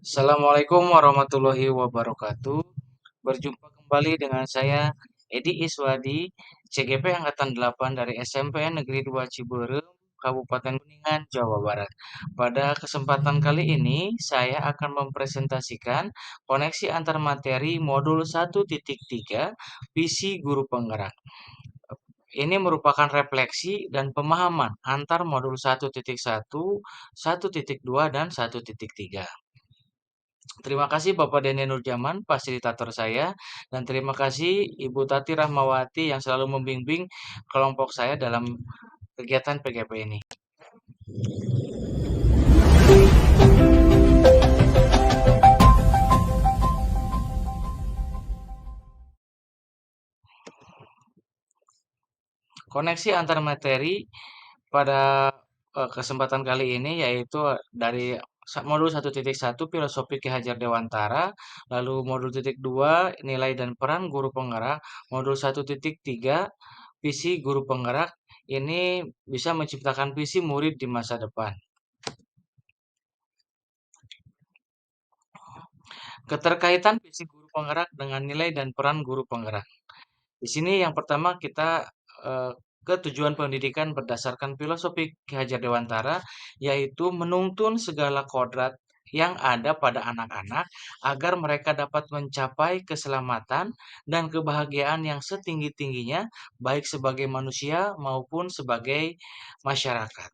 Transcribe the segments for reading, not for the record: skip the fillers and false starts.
Assalamualaikum warahmatullahi wabarakatuh. Berjumpa kembali dengan saya Edi Iswadi, CGP Angkatan 8 dari SMPN Negeri 2 Ciberem, Kabupaten Kuningan, Jawa Barat. Pada kesempatan kali ini, saya akan mempresentasikan koneksi antar materi modul 1.3 visi guru penggerak. Ini merupakan refleksi dan pemahaman antar modul 1.1, 1.2, dan 1.3. Terima kasih Bapak Deni Nurjaman, fasilitator saya, dan terima kasih Ibu Tati Rahmawati yang selalu membimbing kelompok saya dalam kegiatan PGP ini. Koneksi antar materi pada kesempatan kali ini yaitu dari modul 1.1 Filosofi Ki Hajar Dewantara, lalu modul 2 Nilai dan Peran Guru Penggerak, modul 1.3 Visi Guru Penggerak. Ini bisa menciptakan visi murid di masa depan. Keterkaitan visi guru penggerak dengan nilai dan peran guru penggerak. Di sini yang pertama kita ke tujuan pendidikan berdasarkan filosofi Ki Hajar Dewantara, yaitu menuntun segala kodrat yang ada pada anak-anak agar mereka dapat mencapai keselamatan dan kebahagiaan yang setinggi-tingginya, baik sebagai manusia maupun sebagai masyarakat.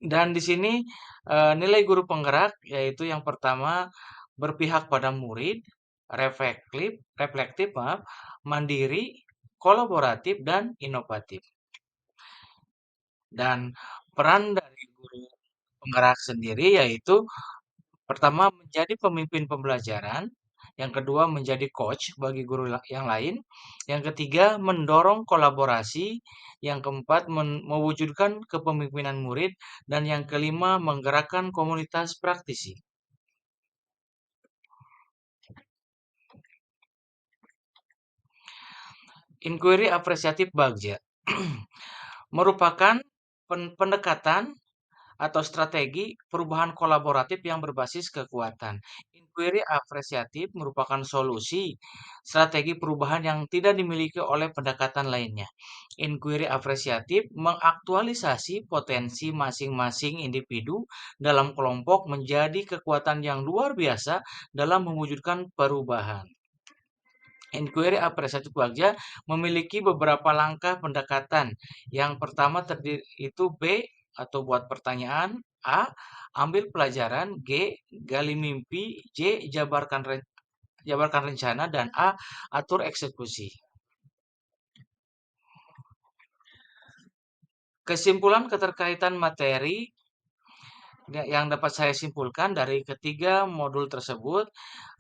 Dan di sini nilai guru penggerak yaitu yang pertama berpihak pada murid, reflektif, maaf, mandiri, kolaboratif dan inovatif. Dan peran dari guru penggerak sendiri yaitu pertama menjadi pemimpin pembelajaran, yang kedua menjadi coach bagi guru yang lain, yang ketiga mendorong kolaborasi, yang keempat mewujudkan kepemimpinan murid, dan yang kelima menggerakkan komunitas praktisi. Inquiry apresiatif Bagja merupakan pendekatan atau strategi perubahan kolaboratif yang berbasis kekuatan. Inquiry apresiatif merupakan solusi strategi perubahan yang tidak dimiliki oleh pendekatan lainnya. Inquiry apresiatif mengaktualisasi potensi masing-masing individu dalam kelompok menjadi kekuatan yang luar biasa dalam mewujudkan perubahan. Inquiry apresiatif Bagja memiliki beberapa langkah pendekatan. Yang pertama terdiri itu B atau buat pertanyaan, A ambil pelajaran, G gali mimpi, J jabarkan rencana, dan A atur eksekusi. Kesimpulan keterkaitan materi yang dapat saya simpulkan dari ketiga modul tersebut,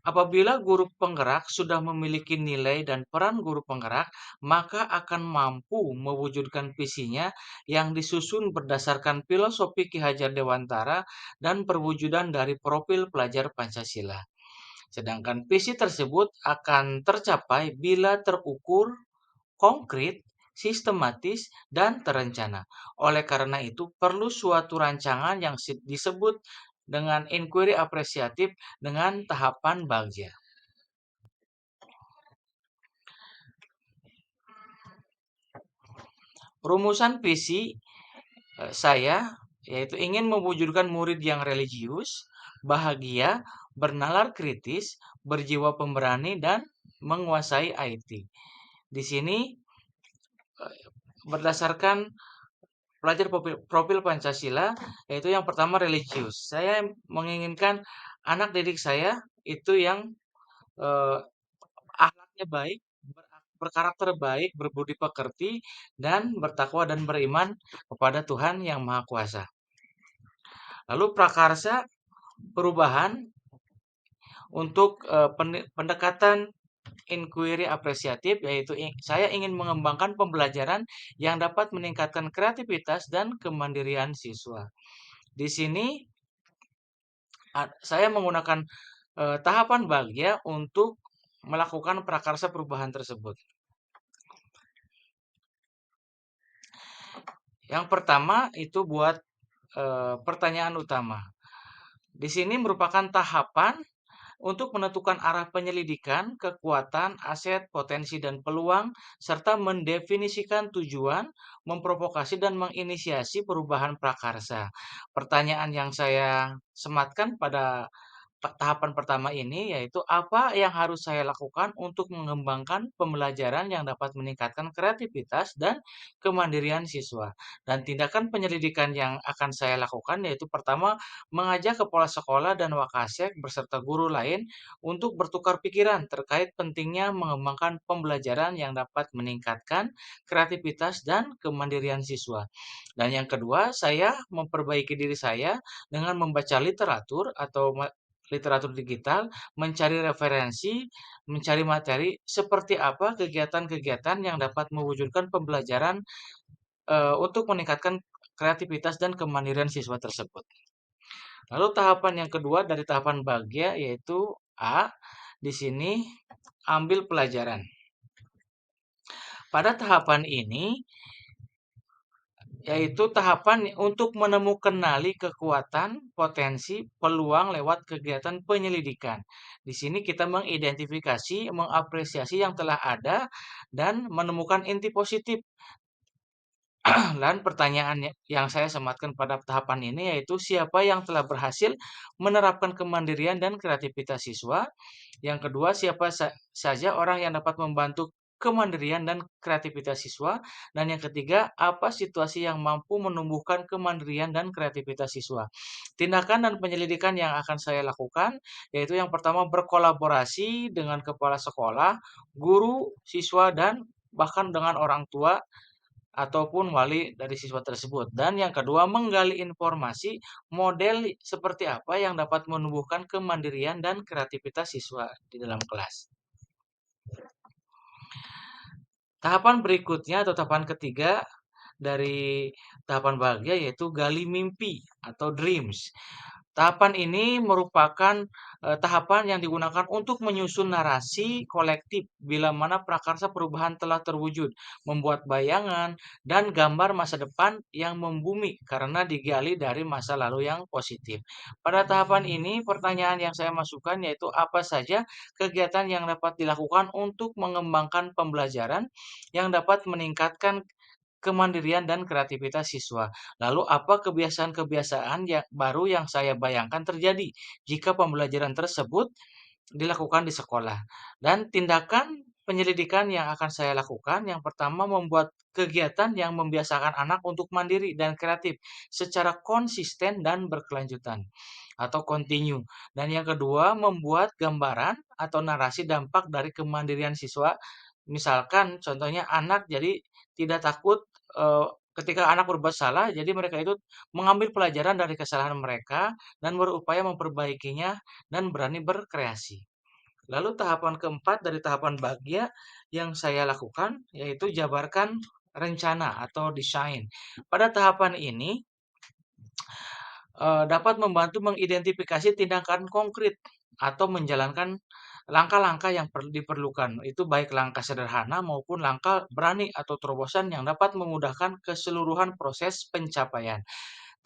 apabila guru penggerak sudah memiliki nilai dan peran guru penggerak, maka akan mampu mewujudkan visinya yang disusun berdasarkan filosofi Ki Hajar Dewantara dan perwujudan dari profil pelajar Pancasila. Sedangkan visi tersebut akan tercapai bila terukur, konkret, sistematis, dan terencana. Oleh karena itu, perlu suatu rancangan yang disebut dengan inquiry apresiatif dengan tahapan Bagja. Rumusan visi saya yaitu ingin mewujudkan murid yang religius, bahagia, bernalar kritis, berjiwa pemberani, dan menguasai IT. Di sini berdasarkan pelajar profil Pancasila, yaitu yang pertama religius. Saya menginginkan anak didik saya itu yang eh, akhlaknya baik, berkarakter baik, berbudi pekerti, dan bertakwa dan beriman kepada Tuhan yang Maha Kuasa. Lalu prakarsa perubahan untuk pendekatan inquiry apresiatif, yaitu saya ingin mengembangkan pembelajaran yang dapat meningkatkan kreativitas dan kemandirian siswa. Di sini saya menggunakan tahapan Bagja untuk melakukan prakarsa perubahan tersebut. Yang pertama itu buat pertanyaan utama. Di sini merupakan tahapan untuk menentukan arah penyelidikan, kekuatan, aset, potensi, dan peluang, serta mendefinisikan tujuan, memprovokasi, dan menginisiasi perubahan prakarsa. Pertanyaan yang saya sematkan pada tahapan pertama ini yaitu apa yang harus saya lakukan untuk mengembangkan pembelajaran yang dapat meningkatkan kreativitas dan kemandirian siswa. Dan tindakan penyelidikan yang akan saya lakukan yaitu pertama mengajak kepala sekolah dan wakasek beserta guru lain untuk bertukar pikiran terkait pentingnya mengembangkan pembelajaran yang dapat meningkatkan kreativitas dan kemandirian siswa. Dan yang kedua, saya memperbaiki diri saya dengan membaca literatur atau literatur digital, mencari referensi, mencari materi, seperti apa kegiatan-kegiatan yang dapat mewujudkan pembelajaran untuk meningkatkan kreativitas dan kemandirian siswa tersebut. Lalu tahapan yang kedua dari tahapan bahagia yaitu A, di sini ambil pelajaran. Pada tahapan ini yaitu tahapan untuk menemukan kekuatan, potensi, peluang lewat kegiatan penyelidikan. Di sini kita mengidentifikasi, mengapresiasi yang telah ada, dan menemukan inti positif. Dan pertanyaan yang saya sematkan pada tahapan ini yaitu siapa yang telah berhasil menerapkan kemandirian dan kreativitas siswa. Yang kedua, siapa saja orang yang dapat membantu kemandirian dan kreativitas siswa. Dan yang ketiga, apa situasi yang mampu menumbuhkan kemandirian dan kreativitas siswa. Tindakan dan penyelidikan yang akan saya lakukan, yaitu yang pertama berkolaborasi dengan kepala sekolah, guru, siswa, dan bahkan dengan orang tua ataupun wali dari siswa tersebut. Dan yang kedua, menggali informasi model seperti apa yang dapat menumbuhkan kemandirian dan kreativitas siswa di dalam kelas. Tahapan berikutnya atau tahapan ketiga dari tahapan bahagia yaitu gali mimpi atau dreams. Tahapan ini merupakan tahapan yang digunakan untuk menyusun narasi kolektif bila mana prakarsa perubahan telah terwujud, membuat bayangan dan gambar masa depan yang membumi karena digali dari masa lalu yang positif. Pada tahapan ini, pertanyaan yang saya masukkan yaitu apa saja kegiatan yang dapat dilakukan untuk mengembangkan pembelajaran yang dapat meningkatkan kemandirian dan kreativitas siswa. Lalu apa kebiasaan-kebiasaan yang baru yang saya bayangkan terjadi jika pembelajaran tersebut dilakukan di sekolah. Dan tindakan penyelidikan yang akan saya lakukan, yang pertama membuat kegiatan yang membiasakan anak untuk mandiri dan kreatif secara konsisten dan berkelanjutan atau continue. Dan yang kedua, membuat gambaran atau narasi dampak dari kemandirian siswa. Misalkan contohnya anak jadi tidak takut ketika anak berbuat salah, jadi mereka itu mengambil pelajaran dari kesalahan mereka dan berupaya memperbaikinya dan berani berkreasi. Lalu tahapan keempat dari tahapan bahagia yang saya lakukan yaitu jabarkan rencana atau desain. Pada tahapan ini dapat membantu mengidentifikasi tindakan konkret atau menjalankan langkah-langkah yang diperlukan. Itu baik langkah sederhana maupun langkah berani atau terobosan yang dapat memudahkan keseluruhan proses pencapaian.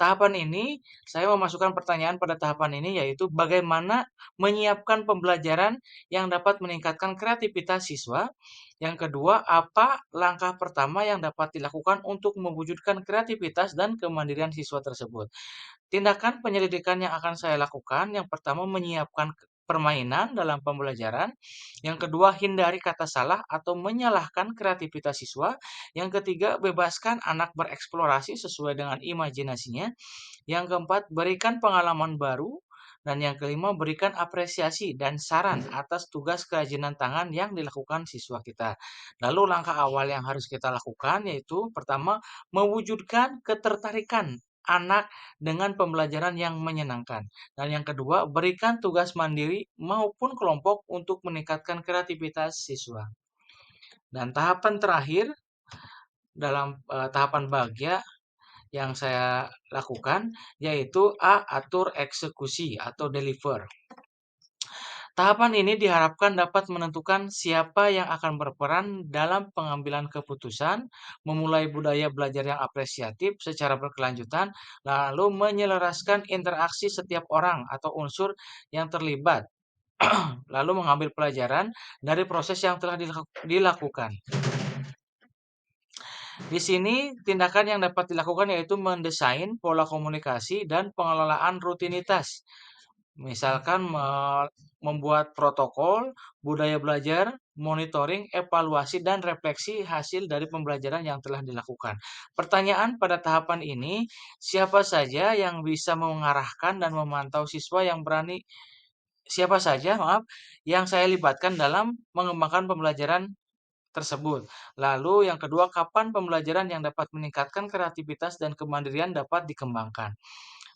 Tahapan ini, saya memasukkan pertanyaan pada tahapan ini yaitu bagaimana menyiapkan pembelajaran yang dapat meningkatkan kreativitas siswa. Yang kedua, apa langkah pertama yang dapat dilakukan untuk mewujudkan kreativitas dan kemandirian siswa tersebut. Tindakan penyelidikan yang akan saya lakukan, yang pertama menyiapkan permainan dalam pembelajaran, yang kedua hindari kata salah atau menyalahkan kreativitas siswa, yang ketiga bebaskan anak bereksplorasi sesuai dengan imajinasinya, yang keempat berikan pengalaman baru, dan yang kelima berikan apresiasi dan saran atas tugas kerajinan tangan yang dilakukan siswa kita. Lalu langkah awal yang harus kita lakukan yaitu pertama mewujudkan ketertarikan anak dengan pembelajaran yang menyenangkan. Dan yang kedua, berikan tugas mandiri maupun kelompok untuk meningkatkan kreativitas siswa. Dan tahapan terakhir dalam tahapan bahagia yang saya lakukan yaitu A. Atur eksekusi atau deliver. Tahapan ini diharapkan dapat menentukan siapa yang akan berperan dalam pengambilan keputusan, memulai budaya belajar yang apresiatif secara berkelanjutan, lalu menyelaraskan interaksi setiap orang atau unsur yang terlibat, lalu mengambil pelajaran dari proses yang telah dilakukan. Di sini, tindakan yang dapat dilakukan yaitu mendesain pola komunikasi dan pengelolaan rutinitas. Misalkan membuat protokol, budaya belajar, monitoring, evaluasi, dan refleksi hasil dari pembelajaran yang telah dilakukan. Pertanyaan pada tahapan ini, siapa saja yang bisa mengarahkan dan memantau siswa yang berani, siapa saja, maaf, yang saya libatkan dalam mengembangkan pembelajaran tersebut. Lalu yang kedua, kapan pembelajaran yang dapat meningkatkan kreativitas dan kemandirian dapat dikembangkan.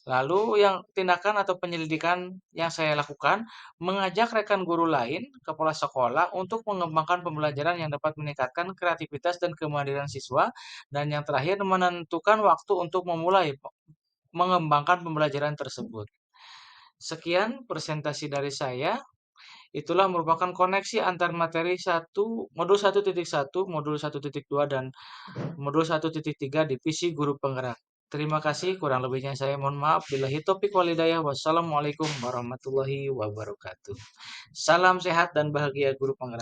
Lalu yang tindakan atau penyelidikan yang saya lakukan, mengajak rekan guru lain, kepala sekolah untuk mengembangkan pembelajaran yang dapat meningkatkan kreativitas dan kemandirian siswa. Dan yang terakhir, menentukan waktu untuk memulai mengembangkan pembelajaran tersebut. Sekian presentasi dari saya. Itulah merupakan koneksi antar materi modul 1.1, modul 1.2, dan modul 1.3 divisi guru penggerak. Terima kasih, kurang lebihnya saya mohon maaf. Billahi taufiq walhidayah. Wassalamualaikum warahmatullahi wabarakatuh. Salam sehat dan bahagia guru penggerak.